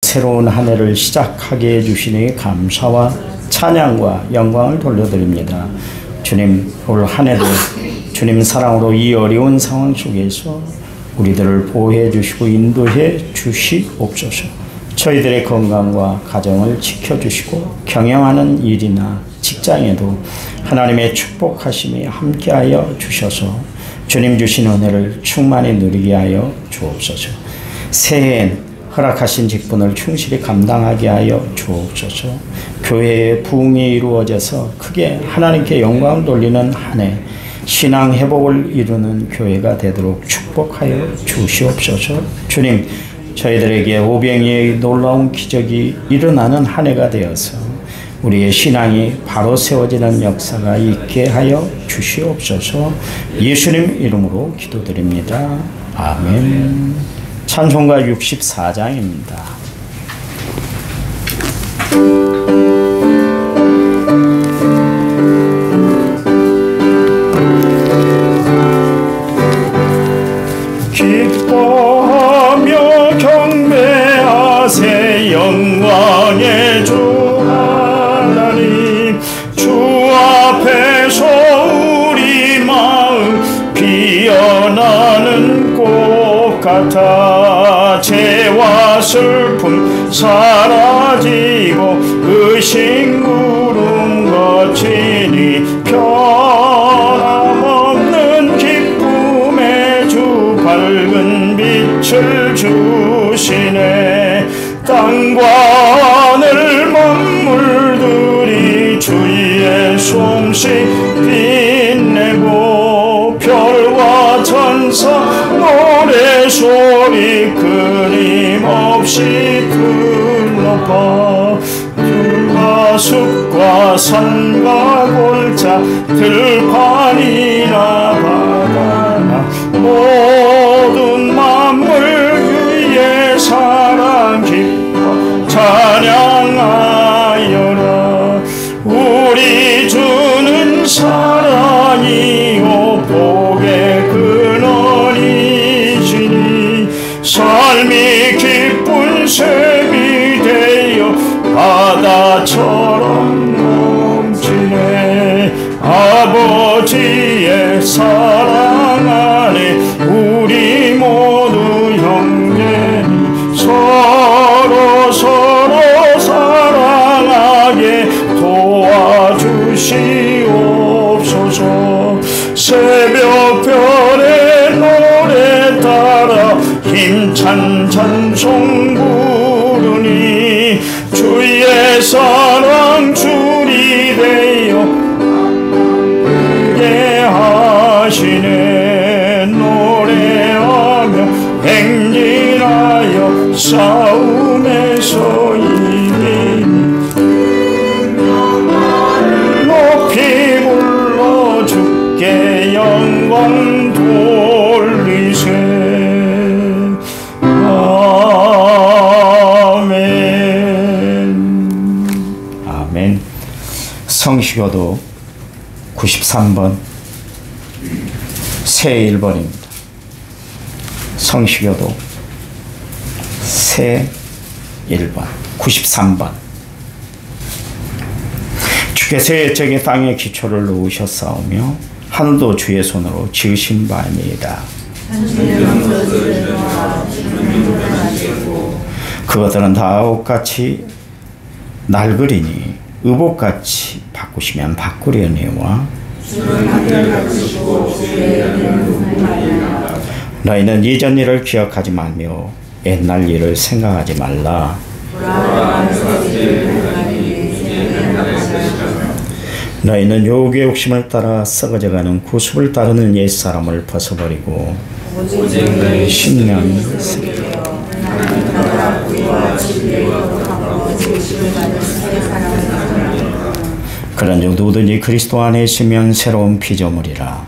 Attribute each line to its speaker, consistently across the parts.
Speaker 1: 새로운 한 해를 시작하게 해주시니 감사와 찬양과 영광을 돌려드립니다. 주님, 올 한 해도 주님 사랑으로 이 어려운 상황 속에서 우리들을 보호해 주시고 인도해 주시옵소서. 저희들의 건강과 가정을 지켜주시고 경영하는 일이나 직장에도 하나님의 축복하심이 함께하여 주셔서 주님 주신 은혜를 충만히 누리게 하여 주옵소서. 새해엔 허락하신 직분을 충실히 감당하게 하여 주옵소서. 교회의 부흥이 이루어져서 크게 하나님께 영광을 돌리는 한 해, 신앙 회복을 이루는 교회가 되도록 축복하여 주시옵소서. 주님, 저희들에게 오병이의 놀라운 기적이 일어나는 한 해가 되어서 우리의 신앙이 바로 세워지는 역사가 있게 하여 주시옵소서. 예수님 이름으로 기도드립니다. 아멘. 찬송가 64장입니다.
Speaker 2: 기뻐하며 경배하세 영광의 주 하나님. 주 앞에서 우리 마음 피어나는 꽃 같아 죄와 슬픔 사라지고 의심 구름 거치니 변함없는 기쁨의 주 밝은 빛을 주시네. 땅과 하늘 만물들이 주의 솜씨 빛내고 별과 천사 노래소리 끊임없이 흘러가. 들과 숲과 산과 골짜 들판이나 바다나 모든 만물 위에 사랑 기뻐 찬양하여라. 우리 주는 사랑이요 복의 근원이시니 삶이 기쁜 샘이 되어 바다처럼 넘치네. 아버지의 사랑 안에 우리 모두 형제니 서로 사랑하게 도와주시옵소서. 새벽별의 노래 따라 힘찬 찬송 부르니 주의 사랑 줄이 되어 함께 하시네. 노래하며 행진하여 싸움에서 이기니 높이 불러 주께 영광 돌리세. 아멘.
Speaker 1: 아멘. 성시교도 93번 새 1번입니다. 성시교도 새 1번 93번. 주께서 옛적에 땅에 기초를 놓으셨사오며 하늘도 주의 손으로 지으신 바입니다. 그것들은 다 옷같이 낡으리니 의복같이 바꾸시면 바꾸려니와 너희는 이전 일을 기억하지 말며 옛날 일을 생각하지 말라. 너희는 욕의 욕심을 따라 썩어져가는 구습을 따르는 옛사람을 벗어버리고 오직 너희 심령이 그런즉 누구든지 그리스도 안에 있으면 새로운 피조물이라.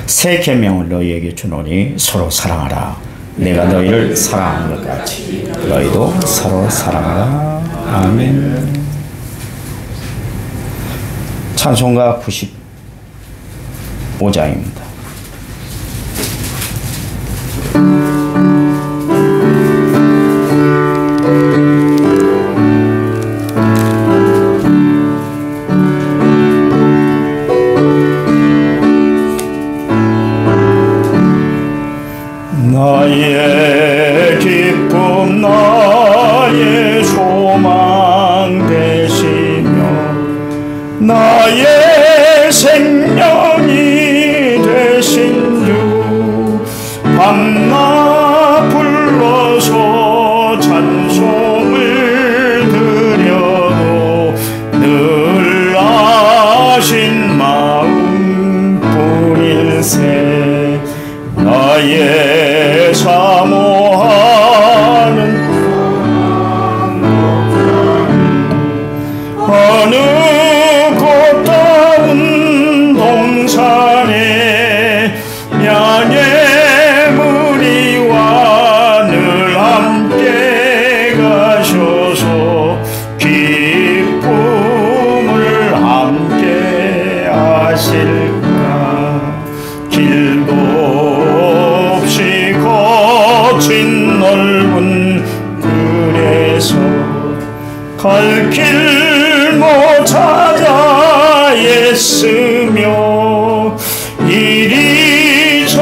Speaker 1: 새 계명을 너희에게 주노니 서로 사랑하라. 내가 너희를 사랑한 것 같이 너희도 서로 사랑하라. 아멘. 찬송가 95장입니다.
Speaker 2: 나의 기쁨 나의 소망 되시며 나의 생명이 되신 주 밤낮 불러서 찬송을 드려도 늘 아신 마음뿐일세 나의 사모하는 어느 꽃다운 동산에 양의 무리와 늘 함께 가셔서 기쁨을 함께 하실까 길도 없이 거친 넓은 길에서 갈 길 못 찾아 애쓰며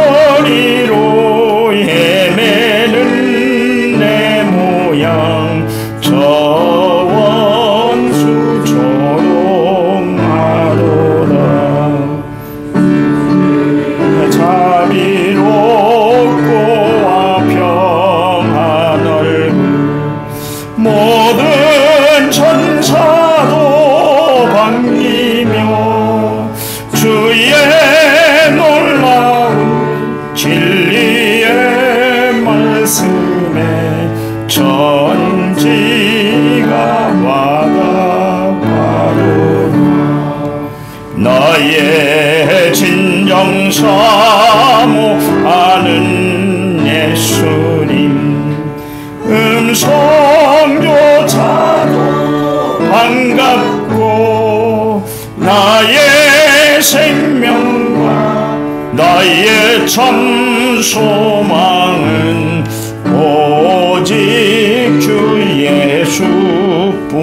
Speaker 2: 이리저리로 헤매는 내 모양 저 원수처럼 하도다 자비롭고 평안 얼굴 모든 천사도 반기며 주의 놀라운 진리의 말씀에 전지가 와닿아도다 나의 진정 사모하는 예수님 음성조차도 반갑고 나의 생명과 나의 참 소망은 오직 주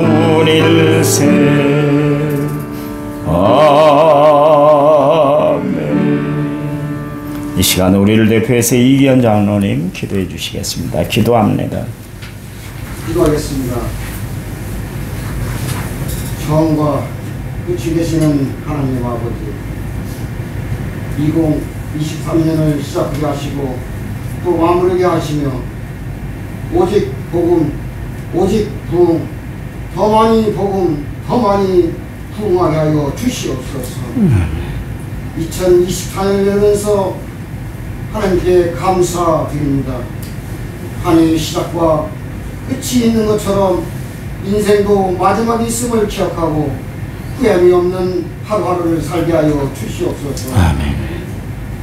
Speaker 2: 예수뿐일세 아멘. 이 시간 우리를 대표해서 이기현 장로님 기도해 주시겠습니다. 기도합니다.
Speaker 3: 기도하겠습니다. 처음과 끝이 되시는 하나님 아버지 2023년을 시작하게 하시고 또 마무리게 하시며 오직 복음 오직 부흥 더 많이 복음 더 많이 부흥하게 하여 주시옵소서. 2024년을 열면서 하나님께 감사드립니다. 한 해의 시작과 끝이 있는 것처럼 인생도 마지막이 있음을 기억하고 후회함이 없는 하루하루를 살게 하여 주시옵소서.
Speaker 1: 아멘.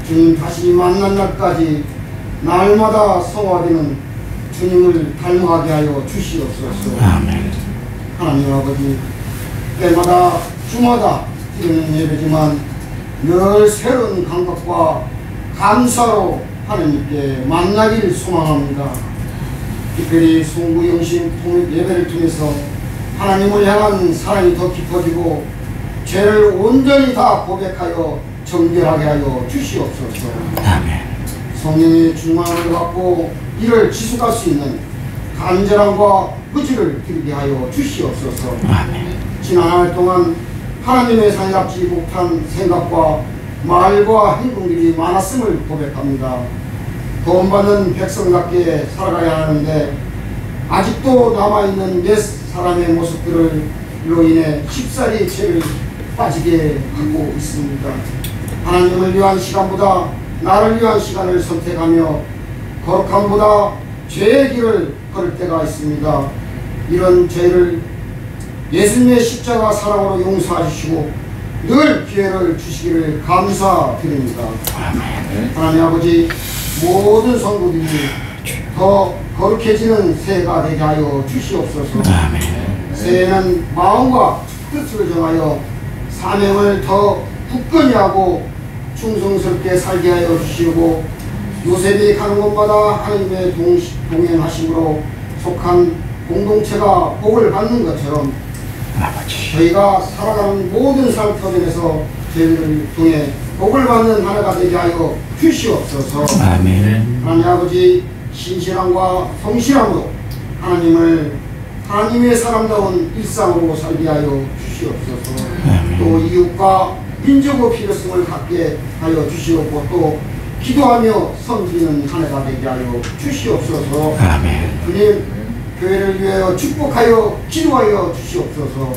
Speaker 3: 주님 다시 만난 날까지 날마다 성화되는 주님을 닮아가게 하여 주시옵소서.
Speaker 1: 아멘.
Speaker 3: 하나님 아버지 때마다 주마다 드리는 예배지만 늘 새로운 감각과 감사로 하나님께 만나길 소망합니다. 특별히 송구영신 예배를 통해서 하나님을 향한 사랑이 더 깊어지고 죄를 온전히 다 고백하여 정결하게 하여 주시옵소서.
Speaker 1: 아멘.
Speaker 3: 성령의 충만을 받고 이를 지속할 수 있는 간절함과 의지를 드리게 하여 주시옵소서.
Speaker 1: 아멘.
Speaker 3: 지난 한 해 동안 하나님의 상의롭지 못한 생각과 말과 행동들이 많았음을 고백합니다. 도움받는 백성답게 살아가야 하는데 아직도 남아있는 옛 사람의 모습들로 인해 쉽사리 죄를 빠지게 하고 있습니다. 하나님을 위한 시간보다 나를 위한 시간을 선택하며 거룩함보다 죄의 길을 걸을 때가 있습니다. 이런 죄를 예수님의 십자가 사랑으로 용서하시고 늘 기회를 주시기를 감사드립니다. 하나님 아버지 모든 성도들이 더 거룩해지는 새해가 되게 하여 주시옵소서. 새해는 마음과 뜻을 정하여 사명을 더 굳건히 하고 충성스럽게 살게 하여 주시고 요셉이 가는 곳마다 하나님의 동행하심으로 속한 공동체가 복을 받는 것처럼 저희가 살아가는 모든 삶터전에서 저희를 통해 복을 받는 하나가 되게 하여 주시옵소서.
Speaker 1: 아멘.
Speaker 3: 하나님 아버지, 신실함과 성실함으로 하나님의 사람다운 일상으로 살게 하여 주시옵소서. 또 이웃과 민족의 필요성을 갖게 하여 주시옵고 또 기도하며 섬기는 한 해가 되게 하여 주시옵소서.
Speaker 1: 아멘.
Speaker 3: 주님, 교회를 위하여 축복하여 기도하여 주시옵소서.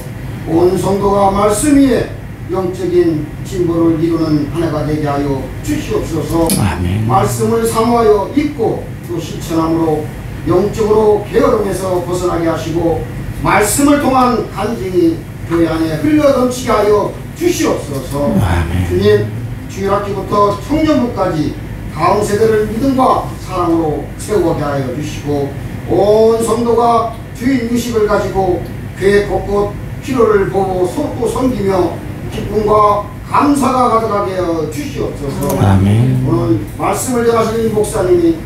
Speaker 3: 온 성도가 말씀 위에 영적인 진보를 이루는 한 해가 되게 하여 주시옵소서.
Speaker 1: 아멘.
Speaker 3: 말씀을 사모하여 읽고 또 실천함으로 영적으로 게으름에서 벗어나게 하시고 말씀을 통한 간증이 교회 안에 흘러넘치게 하여 주시옵소서.
Speaker 1: 아멘.
Speaker 3: 주님, 주일학기부터 청년부까지 다음 세대를 믿음과 사랑으로 세우게 하여 주시고 온 성도가 주인 의식을 가지고 교회 곳곳 필요를 보고 쏟고 섬기며 기쁨과 감사가 가득하게 하여 주시옵소서.
Speaker 1: 아멘.
Speaker 3: 오늘 말씀을 전하시는 목사님이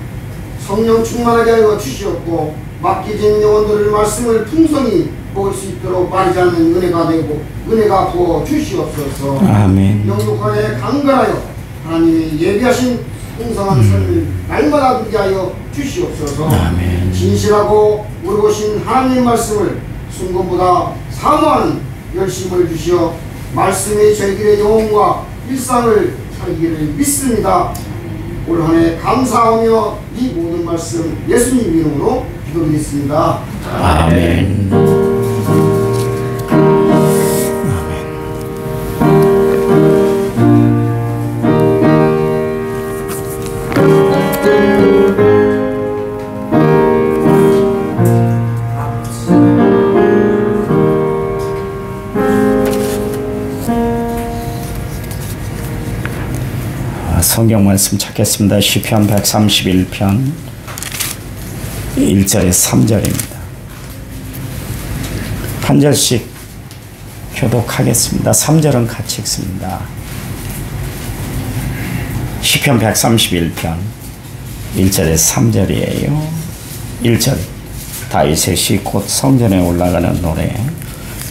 Speaker 3: 성령 충만하게 하여 주시옵고 맡기진 영혼들을 말씀을 풍성히 먹을 수 있도록 빠지지 않는 은혜가 부어 주시옵소서.
Speaker 1: 아멘.
Speaker 3: 영육간에 강건하여 하나님이 예비하신 풍성한 삶을 날마다 누리게 하여 주시옵소서.
Speaker 1: 아멘.
Speaker 3: 진실하고 우러보신 하나님의 말씀을 순금보다 사모하는 열심을 주시어 말씀의 저희들의 영혼과 일상을 살기를 믿습니다. 올 한 해 감사하며 이 모든 말씀 예수님 이름으로 기도드리겠습니다.
Speaker 1: 아멘. 성경 말씀 찾겠습니다. 시편 131편 1절에 3절입니다. 한 절씩 교독하겠습니다. 3절은 같이 읽습니다. 시편 131편 1절에 3절이에요. 1절 다윗의 곧 성전에 올라가는 노래.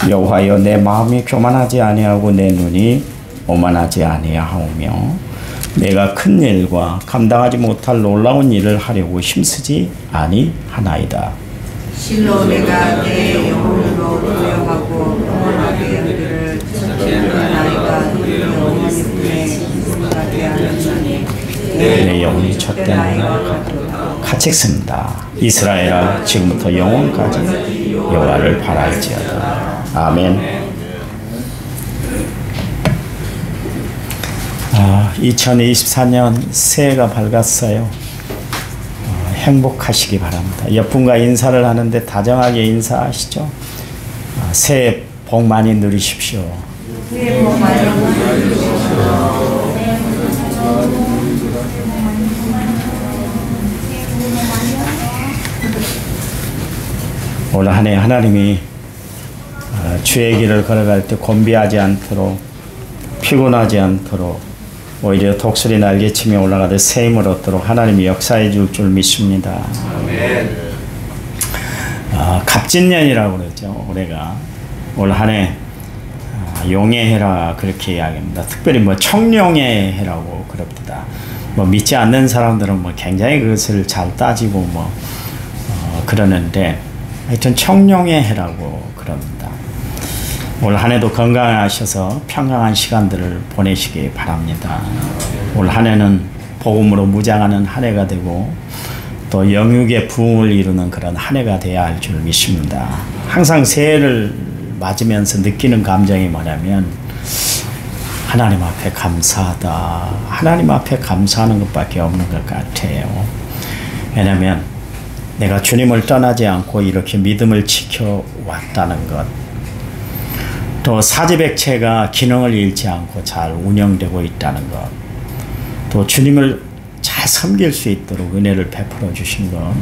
Speaker 1: 여호와여, 내 마음이 교만하지 아니하고 내 눈이 오만하지 아니하오며 내가 큰 일과 감당하지 못할 놀라운 일을 하려고 힘쓰지 아니하나이다.
Speaker 4: 실로 내가 내 영혼으로 부여하고 영원하게 우리를 지키는 나이가 우리 어머니 품에 생각하게 하느니
Speaker 1: 내 영혼이 젖대나이가 같이 읽습니다. 이스라엘아, 지금부터 영원까지 여호와를 바랄지어다. 아멘. 2024년 새해가 밝았어요. 행복하시기 바랍니다. 옆분과 인사를 하는데 다정하게 인사하시죠. 새해 복 많이 누리십시오.
Speaker 4: 새해 복 많이 누리십시오.
Speaker 1: 올 한 해 하나님이 주의 길을 걸어갈 때 곤비하지 않도록 피곤하지 않도록 오히려 독수리 날개치며 올라가듯 새 힘을 얻도록 하나님이 역사해 줄 줄 믿습니다. 아멘. 갑진년이라고 그러죠. 올해가 올 한 해 용의 해라 그렇게 이야기합니다. 특별히 청룡의 해라고 그럽니다. 믿지 않는 사람들은 굉장히 그것을 잘 따지고 그러는데 하여튼 청룡의 해라고 그럽니다. 올 한 해도 건강하셔서 평강한 시간들을 보내시기 바랍니다. 올 한 해는 복음으로 무장하는 한 해가 되고 또 영육의 부흥을 이루는 그런 한 해가 되어야 할 줄 믿습니다. 항상 새해를 맞으면서 느끼는 감정이 뭐냐면 하나님 앞에 감사하다. 하나님 앞에 감사하는 것밖에 없는 것 같아요. 왜냐하면 내가 주님을 떠나지 않고 이렇게 믿음을 지켜왔다는 것, 또 사지백체가 기능을 잃지 않고 잘 운영되고 있다는 것, 또 주님을 잘 섬길 수 있도록 은혜를 베풀어 주신 것,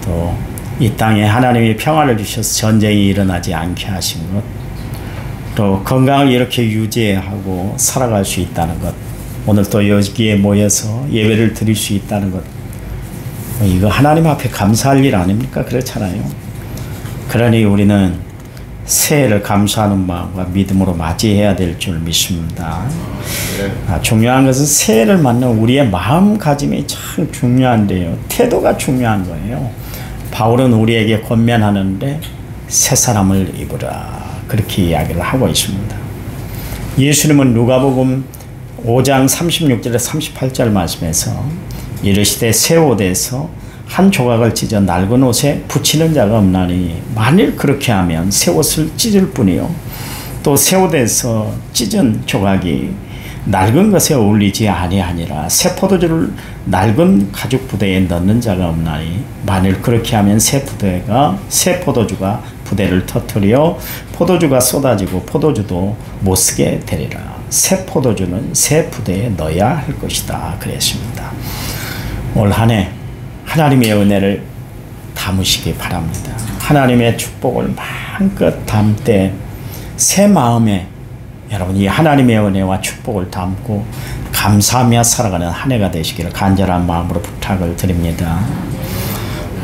Speaker 1: 또 이 땅에 하나님이 평화를 주셔서 전쟁이 일어나지 않게 하신 것, 또 건강을 이렇게 유지하고 살아갈 수 있다는 것, 오늘 또 여기에 모여서 예배를 드릴 수 있다는 것, 이거 하나님 앞에 감사할 일 아닙니까? 그렇잖아요. 그러니 우리는 새해를 감사하는 마음과 믿음으로 맞이해야 될 줄 믿습니다. 중요한 것은 새해를 맞는 우리의 마음가짐이 참 중요한데요. 태도가 중요한 거예요. 바울은 우리에게 권면하는데 새 사람을 입으라 그렇게 이야기를 하고 있습니다. 예수님은 누가복음 5장 36절에 38절 말씀에서 이르시되 새 옷에서 한 조각을 찢어 낡은 옷에 붙이는 자가 없나니 만일 그렇게 하면 새 옷을 찢을 뿐이요 또 새 옷에서 찢은 조각이 낡은 것에 어울리지 아니하니라. 새 포도주를 낡은 가죽 부대에 넣는 자가 없나니 만일 그렇게 하면 새 포도주가 부대를 터뜨려 포도주가 쏟아지고 포도주도 못 쓰게 되리라. 새 포도주는 새 부대에 넣어야 할 것이다 그랬습니다. 올 한 해 하나님의 은혜를 담으시기 바랍니다. 하나님의 축복을 마음껏 담되 새 마음에 여러분 이 하나님의 은혜와 축복을 담고 감사하며 살아가는 한 해가 되시기를 간절한 마음으로 부탁을 드립니다.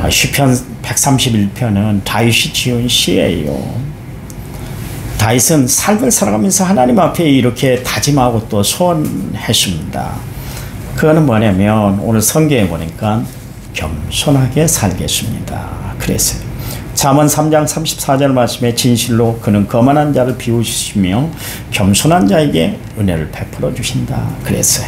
Speaker 1: 시편 131편은 다윗이 지은 시예요. 다윗은 삶을 살아가면서 하나님 앞에 이렇게 다짐하고 또 소원했습니다. 그거는 뭐냐면 오늘 성경에 보니까 겸손하게 살겠습니다 그랬어요. 잠언 3장 34절 말씀에 진실로 그는 거만한 자를 비우시며 겸손한 자에게 은혜를 베풀어 주신다 그랬어요.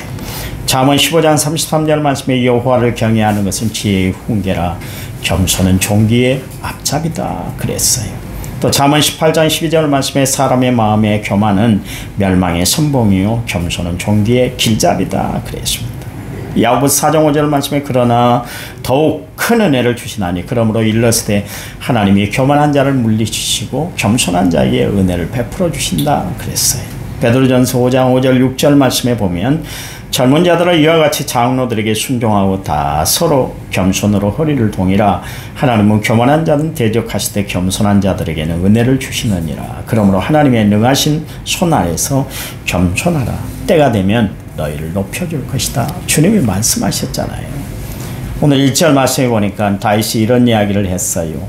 Speaker 1: 잠언 15장 33절 말씀에 여호와를 경외하는 것은 지혜의 훈계라 겸손은 종기의 앞잡이다 그랬어요. 또 잠언 18장 12절 말씀에 사람의 마음에 교만은 멸망의 선봉이요 겸손은 종기의 길잡이다 그랬습니다. 야고보서 4장 5절 말씀에 그러나 더욱 큰 은혜를 주시나니 그러므로 일렀을 때 하나님이 교만한 자를 물리치시고 겸손한 자에게 은혜를 베풀어 주신다 그랬어요. 베드로전서 5장 5절 6절 말씀에 보면 젊은 자들은 이와 같이 장로들에게 순종하고 다 서로 겸손으로 허리를 동이라. 하나님은 교만한 자는 대적하실 때 겸손한 자들에게는 은혜를 주시느니라. 그러므로 하나님의 능하신 손 아래서 겸손하라. 때가 되면 너희를 높여줄 것이다. 주님이 말씀하셨잖아요. 오늘 1절 말씀에 보니까 다윗이 이런 이야기를 했어요.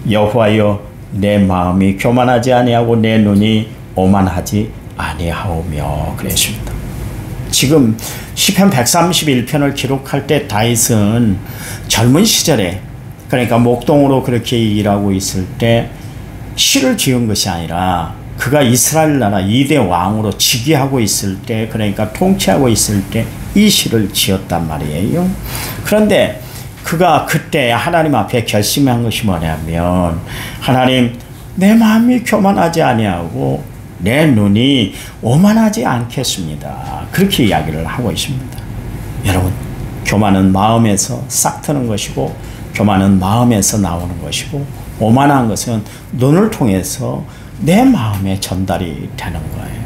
Speaker 1: 여호와여 내 마음이 교만하지 아니하고 내 눈이 오만하지 아니하오며 그랬습니다. 지금 시편 131편을 기록할 때 다윗은 젊은 시절에 그러니까 목동으로 그렇게 일하고 있을 때 시를 지은 것이 아니라 그가 이스라엘 나라 2대 왕으로 즉위하고 있을 때 그러니까 통치하고 있을 때 이 시를 지었단 말이에요. 그런데 그가 그때 하나님 앞에 결심한 것이 뭐냐면 하나님 내 마음이 교만하지 아니하고 내 눈이 오만하지 않겠습니다. 그렇게 이야기를 하고 있습니다. 여러분 교만은 마음에서 싹 트는 것이고 교만은 마음에서 나오는 것이고 오만한 것은 눈을 통해서 내 마음에 전달이 되는 거예요.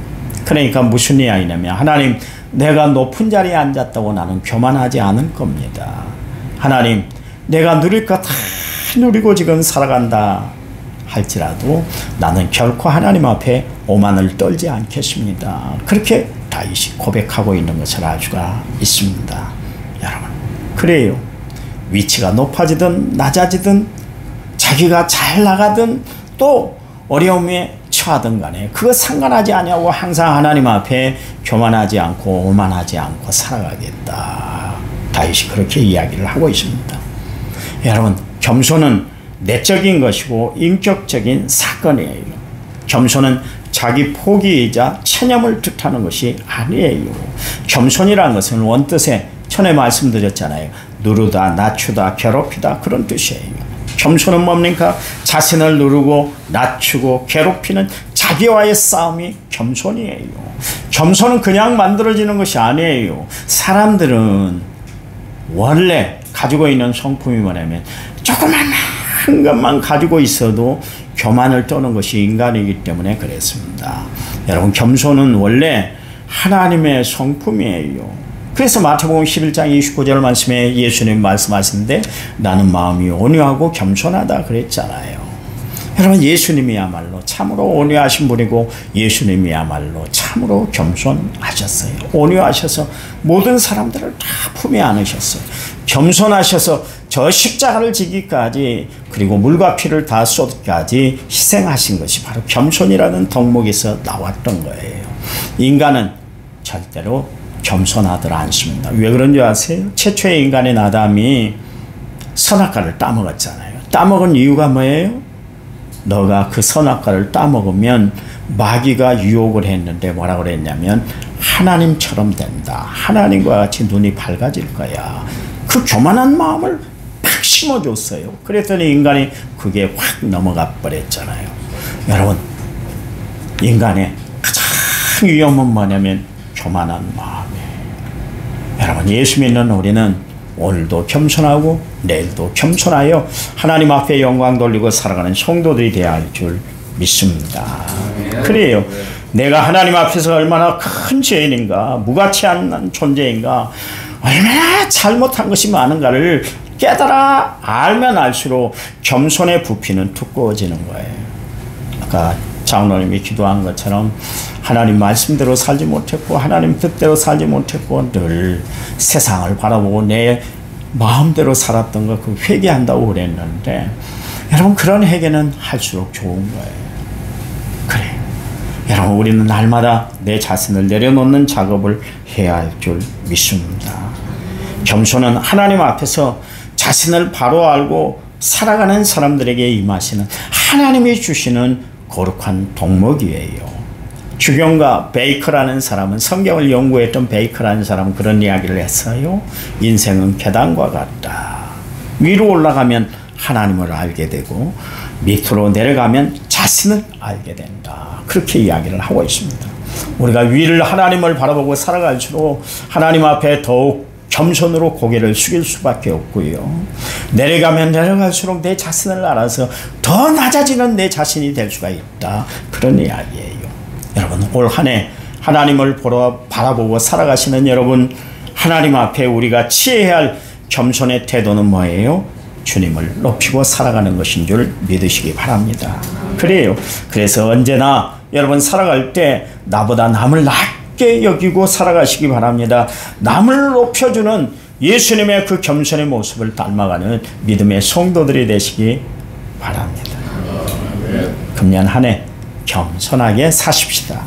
Speaker 1: 그러니까 무슨 이야기냐면 하나님 내가 높은 자리에 앉았다고 나는 교만하지 않을 겁니다. 하나님 내가 누릴 것 다 누리고 지금 살아간다 할지라도 나는 결코 하나님 앞에 오만을 떨지 않겠습니다. 그렇게 다윗이 고백하고 있는 것을 알 수가 있습니다. 여러분 그래요. 위치가 높아지든 낮아지든 자기가 잘 나가든 또 어려움에 처하든 간에 그거 상관하지 아니하고 항상 하나님 앞에 교만하지 않고 오만하지 않고 살아가겠다. 다윗이 그렇게 이야기를 하고 있습니다. 여러분 겸손은 내적인 것이고 인격적인 사건이에요. 겸손은 자기 포기이자 체념을 뜻하는 것이 아니에요. 겸손이라는 것은 원뜻에 전에 말씀드렸잖아요. 누르다, 낮추다, 괴롭히다 그런 뜻이에요. 겸손은 뭡니까? 자신을 누르고 낮추고 괴롭히는 자기와의 싸움이 겸손이에요. 겸손은 그냥 만들어지는 것이 아니에요. 사람들은 원래 가지고 있는 성품이 뭐냐면 조그만 한 것만 가지고 있어도 교만을 떠는 것이 인간이기 때문에 그랬습니다. 여러분 겸손은 원래 하나님의 성품이에요. 그래서 마태복음 11장 29절 말씀에 예수님 말씀하시는데 나는 마음이 온유하고 겸손하다 그랬잖아요. 여러분 예수님이야말로 참으로 온유하신 분이고 예수님이야말로 참으로 겸손하셨어요. 온유하셔서 모든 사람들을 다 품에 안으셨어요. 겸손하셔서 저 십자가를 지기까지 그리고 물과 피를 다 쏟기까지 희생하신 것이 바로 겸손이라는 덕목에서 나왔던 거예요. 인간은 절대로 겸손하지 않습니다. 왜 그런 줄 아세요? 최초의 인간인 아담이 선악과를 따먹었잖아요. 따먹은 이유가 뭐예요? 너가 그 선악과를 따먹으면 마귀가 유혹을 했는데 뭐라고 그랬냐면 하나님처럼 된다. 하나님과 같이 눈이 밝아질 거야. 그 교만한 마음을 팍 심어줬어요. 그랬더니 인간이 그게 확 넘어가 버렸잖아요. 여러분, 인간의 가장 위험은 뭐냐면 교만한 마음이에요. 여러분, 예수 믿는 우리는 오늘도 겸손하고 내일도 겸손하여 하나님 앞에 영광 돌리고 살아가는 성도들이 되어야 할 줄 믿습니다. 그래요. 내가 하나님 앞에서 얼마나 큰 죄인인가, 무가치 않는 존재인가, 얼마나 잘못한 것이 많은가를 깨달아 알면 알수록 겸손의 부피는 두꺼워지는 거예요. 아까 장로님이 기도한 것처럼 하나님 말씀대로 살지 못했고 하나님 뜻대로 살지 못했고 늘 세상을 바라보고 내 마음대로 살았던 거 그 회개한다고 그랬는데 여러분, 그런 회개는 할수록 좋은 거예요. 그래, 여러분, 우리는 날마다 내 자신을 내려놓는 작업을 해야 할 줄 믿습니다. 겸손은 하나님 앞에서 자신을 바로 알고 살아가는 사람들에게 임하시는 하나님이 주시는 거룩한 덕목이에요. 주경가 베이커라는 사람은, 성경을 연구했던 베이커라는 사람은 그런 이야기를 했어요. 인생은 계단과 같다. 위로 올라가면 하나님을 알게 되고 밑으로 내려가면 자신을 알게 된다. 그렇게 이야기를 하고 있습니다. 우리가 위를 하나님을 바라보고 살아갈수록 하나님 앞에 더욱 겸손으로 고개를 숙일 수밖에 없고요. 내려가면 내려갈수록 내 자신을 알아서 더 낮아지는 내 자신이 될 수가 있다. 그런 이야기예요. 여러분, 올 한 해 하나님을 바라보고 살아가시는 여러분, 하나님 앞에 우리가 취해야 할 겸손의 태도는 뭐예요? 주님을 높이고 살아가는 것인 줄 믿으시기 바랍니다. 그래요. 그래서 언제나 여러분 살아갈 때 나보다 남을 낮게 여기고 살아가시기 바랍니다. 남을 높여주는 예수님의 그 겸손의 모습을 닮아가는 믿음의 성도들이 되시기 바랍니다. 금년 한 해 겸손하게 사십시다.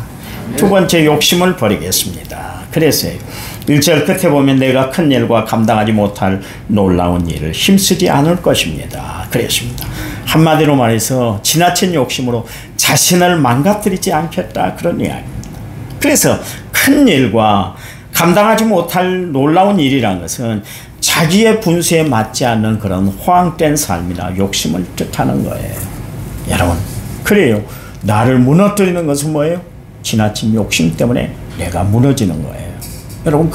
Speaker 1: 두 번째, 욕심을 버리겠습니다. 그래서요. 1절 끝에 보면 내가 큰 일과 감당하지 못할 놀라운 일을 힘쓰지 않을 것입니다. 그랬습니다. 한마디로 말해서 지나친 욕심으로 자신을 망가뜨리지 않겠다. 그런 이야기입니다. 그래서 큰 일과 감당하지 못할 놀라운 일이라는 것은 자기의 분수에 맞지 않는 그런 호황된 삶이나 욕심을 뜻하는 거예요. 여러분, 그래요. 나를 무너뜨리는 것은 뭐예요? 지나친 욕심 때문에 내가 무너지는 거예요. 여러분,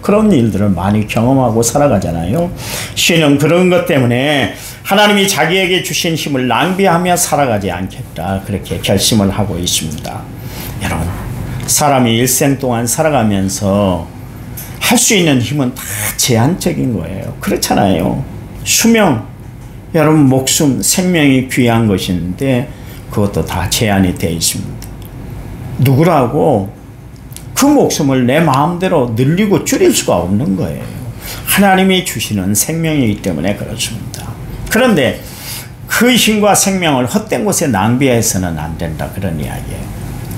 Speaker 1: 그런 일들을 많이 경험하고 살아가잖아요. 신은 그런 것 때문에 하나님이 자기에게 주신 힘을 낭비하며 살아가지 않겠다. 그렇게 결심을 하고 있습니다. 여러분, 사람이 일생 동안 살아가면서 할 수 있는 힘은 다 제한적인 거예요. 그렇잖아요. 수명, 여러분 목숨, 생명이 귀한 것인데 그것도 다 제한이 되어 있습니다. 누구라고 그 목숨을 내 마음대로 늘리고 줄일 수가 없는 거예요. 하나님이 주시는 생명이기 때문에 그렇습니다. 그런데 그 힘과 생명을 헛된 곳에 낭비해서는 안 된다. 그런 이야기예요.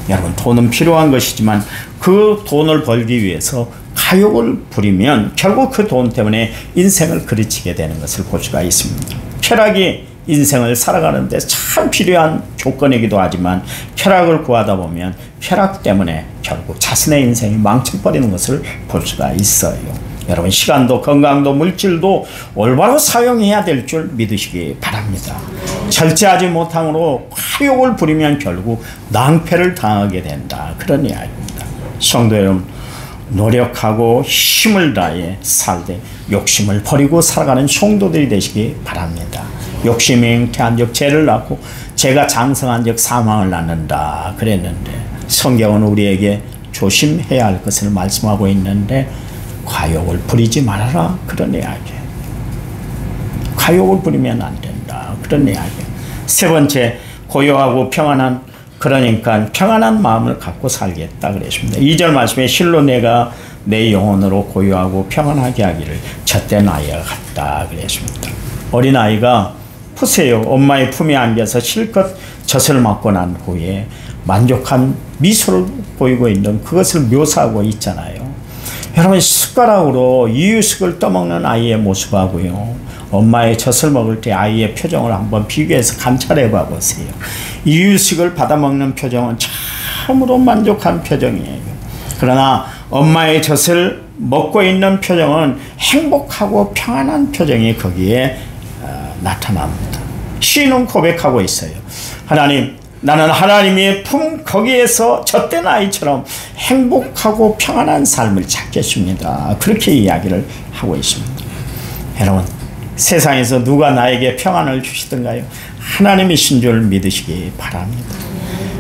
Speaker 1: 여러분, 돈은 필요한 것이지만 그 돈을 벌기 위해서 가욕을 부리면 결국 그 돈 때문에 인생을 그르치게 되는 것을 볼 수가 있습니다. 쾌락이 인생을 살아가는 데 참 필요한 조건이기도 하지만 쾌락을 구하다 보면 쾌락 때문에 결국 자신의 인생이 망쳐버리는 것을 볼 수가 있어요. 여러분, 시간도 건강도 물질도 올바로 사용해야 될 줄 믿으시기 바랍니다. 절제하지 못함으로 화욕을 부리면 결국 낭패를 당하게 된다. 그런 이야기입니다. 성도 여러분, 노력하고 힘을 다해 살되 욕심을 버리고 살아가는 성도들이 되시기 바랍니다. 욕심이 잉태한 적 죄를 낳고 죄가 장성한 적 사망을 낳는다 그랬는데 성경은 우리에게 조심해야 할 것을 말씀하고 있는데 과욕을 부리지 말아라 그런 이야기예요. 과욕을 부리면 안 된다 그런 이야기예요. 세 번째, 고요하고 평안한, 그러니까 평안한 마음을 갖고 살겠다 그랬습니다. 2절 말씀에 실로 내가 내 영혼으로 고요하고 평안하게 하기를 젖된 아이와 같다 그랬습니다. 어린아이가 보세요. 엄마의 품에 안겨서 실컷 젖을 맞고 난 후에 만족한 미소를 보이고 있는 그것을 묘사하고 있잖아요. 여러분, 숟가락으로 이유식을 떠먹는 아이의 모습하고요, 엄마의 젖을 먹을 때 아이의 표정을 한번 비교해서 관찰해 봐 보세요. 이유식을 받아먹는 표정은 참으로 만족한 표정이에요. 그러나 엄마의 젖을 먹고 있는 표정은 행복하고 평안한 표정이 거기에 나타납니다. 시인은 고백하고 있어요. 하나님, 나는 하나님의 품 거기에서 젖된 아이처럼 행복하고 평안한 삶을 찾겠습니다. 그렇게 이야기를 하고 있습니다. 여러분, 세상에서 누가 나에게 평안을 주시던가요? 하나님이신 줄 믿으시기 바랍니다.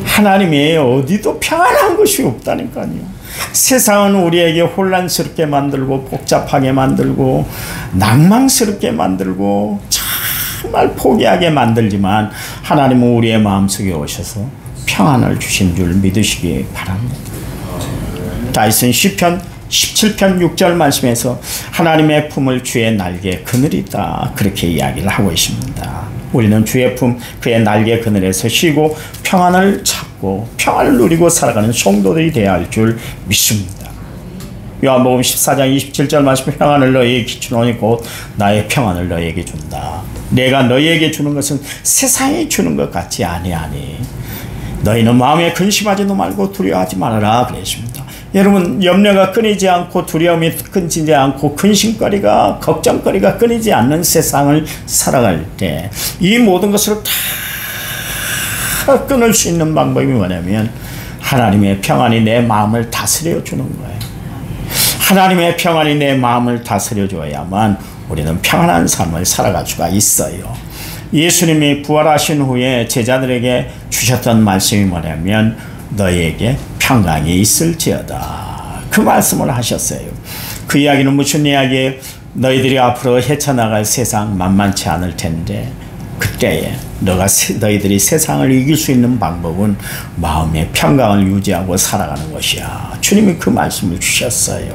Speaker 1: 하나님이 어디도 평안한 것이 없다니까요. 세상은 우리에게 혼란스럽게 만들고 복잡하게 만들고 낭망스럽게 만들고 정말 포기하게 만들지만 하나님은 우리의 마음속에 오셔서 평안을 주신 줄 믿으시기 바랍니다. 다윗은 시편 17편 6절 말씀에서 하나님의 품을 주의 날개 그늘이다 그렇게 이야기를 하고 있습니다. 우리는 주의 품 그의 날개 그늘에서 쉬고 평안을 찾고 평안을 누리고 살아가는 성도들이 되어야 할 줄 믿습니다. 요한복음 14장 27절 말씀, 평안을 너희에게 주노니 곧 나의 평안을 너희에게 준다. 내가 너희에게 주는 것은 세상이 주는 것 같지 아니하니 너희는 마음에 근심하지도 말고 두려워하지 말아라 그랬습니다. 여러분, 염려가 끊이지 않고 두려움이 끊이지 않고 근심거리가 걱정거리가 끊이지 않는 세상을 살아갈 때 이 모든 것을 다 끊을 수 있는 방법이 뭐냐면 하나님의 평안이 내 마음을 다스려 주는 거예요. 하나님의 평안이 내 마음을 다스려 줘야만 우리는 평안한 삶을 살아갈 수가 있어요. 예수님이 부활하신 후에 제자들에게 주셨던 말씀이 뭐냐면 너희에게 평강이 있을지어다. 그 말씀을 하셨어요. 그 이야기는 무슨 이야기예요? 너희들이 앞으로 헤쳐나갈 세상 만만치 않을 텐데 그때에 너희들이 세상을 이길 수 있는 방법은 마음의 평강을 유지하고 살아가는 것이야. 주님이 그 말씀을 주셨어요.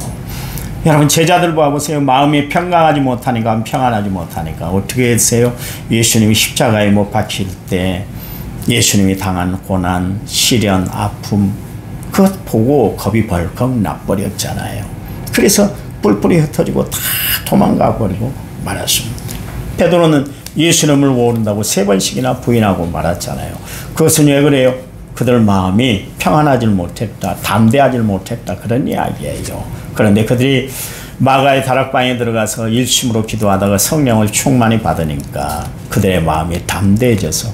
Speaker 1: 여러분, 제자들 봐보세요. 마음이 평강하지 못하니까 평안하지 못하니까 어떻게 했어요? 예수님이 십자가에 못 박힐 때 예수님이 당한 고난, 시련, 아픔 그것 보고 겁이 벌컥 나버렸잖아요. 그래서 뿔뿔이 흩어지고 다 도망가 버리고 말았습니다. 베드로는 예수님을 모른다고 3번씩이나 부인하고 말았잖아요. 그것은 왜 그래요? 그들 마음이 평안하지 못했다, 담대하지 못했다, 그런 이야기예요. 그런데 그들이 마가의 다락방에 들어가서 일심으로 기도하다가 성령을 충만히 받으니까 그들의 마음이 담대해져서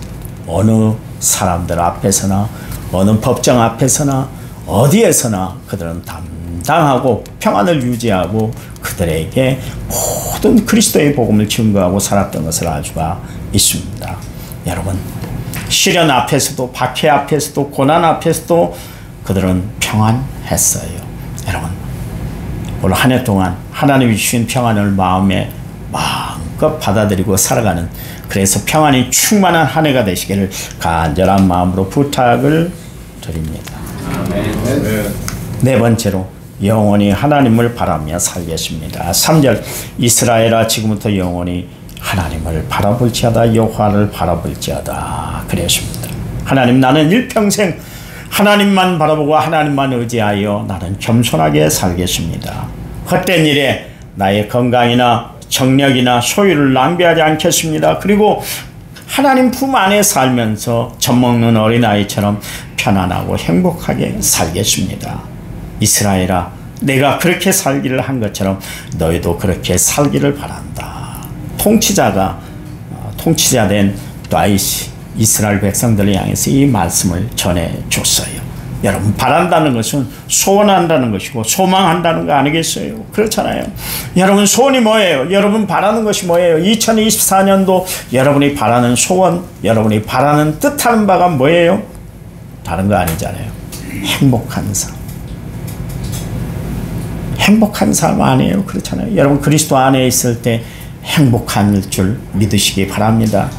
Speaker 1: 어느 사람들 앞에서나 어느 법정 앞에서나 어디에서나 그들은 담당하고 평안을 유지하고 그들에게 모든 그리스도의 복음을 증거하고 살았던 것을 알 수가 있습니다. 여러분, 시련 앞에서도 박해 앞에서도 고난 앞에서도 그들은 평안했어요. 여러분, 올 한 해 동안 하나님이 주신 평안을 마음에 마음껏 받아들이고 살아가는, 그래서 평안이 충만한 한 해가 되시기를 간절한 마음으로 부탁을 드립니다. 네 번째로 영원히 하나님을 바라며 살겠습니다. 3절, 이스라엘아 지금부터 영원히 하나님을 바라볼지어다, 여호와를 바라볼지어다 그랬습니다. 하나님, 나는 일평생 하나님만 바라보고 하나님만 의지하여 나는 겸손하게 살겠습니다. 헛된 일에 나의 건강이나 정력이나 소유를 낭비하지 않겠습니다. 그리고 하나님 품 안에 살면서 젖먹는 어린아이처럼 편안하고 행복하게 살겠습니다. 이스라엘아, 내가 그렇게 살기를 한 것처럼 너희도 그렇게 살기를 바란다. 통치자된 다윗이 이스라엘 백성들을 향해서 이 말씀을 전해줬어요. 여러분, 바란다는 것은 소원한다는 것이고 소망한다는 거 아니겠어요? 그렇잖아요. 여러분, 소원이 뭐예요? 여러분 바라는 것이 뭐예요? 2024년도 여러분이 바라는 소원, 여러분이 바라는 뜻하는 바가 뭐예요? 다른 거 아니잖아요. 행복한 삶. 행복한 삶 아니에요? 그렇잖아요. 여러분, 그리스도 안에 있을 때 행복할 줄 믿으시기 바랍니다.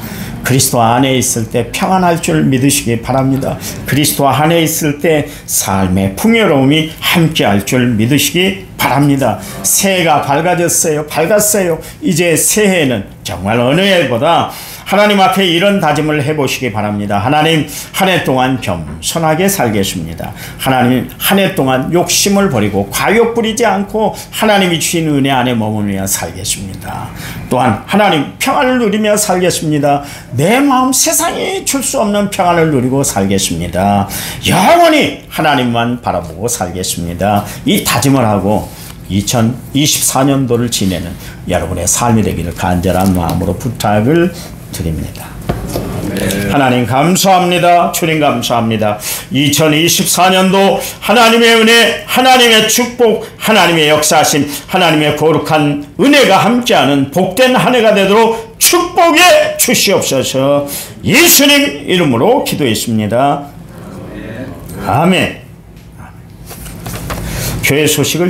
Speaker 1: 그리스도 안에 있을 때 평안할 줄 믿으시기 바랍니다. 그리스도 안에 있을 때 삶의 풍요로움이 함께할 줄 믿으시기 바랍니다. 바랍니다. 새해가 밝아졌어요. 밝았어요. 이제 새해는 정말 어느 해보다 하나님 앞에 이런 다짐을 해보시기 바랍니다. 하나님, 한 해 동안 겸손하게 살겠습니다. 하나님, 한 해 동안 욕심을 버리고 과욕 부리지 않고 하나님이 주신 은혜 안에 머무르며 살겠습니다. 또한 하나님, 평안을 누리며 살겠습니다. 내 마음 세상에 줄 수 없는 평안을 누리고 살겠습니다. 영원히 하나님만 바라보고 살겠습니다. 이 다짐을 하고 2024년도를 지내는 여러분의 삶이 되기를 간절한 마음으로 부탁을 드립니다. 하나님 감사합니다. 주님 감사합니다. 2024년도 하나님의 은혜, 하나님의 축복, 하나님의 역사하심, 하나님의 거룩한 은혜가 함께하는 복된 한 해가 되도록 축복해 주시옵소서. 예수님 이름으로 기도했습니다. 아멘. 교회 소식을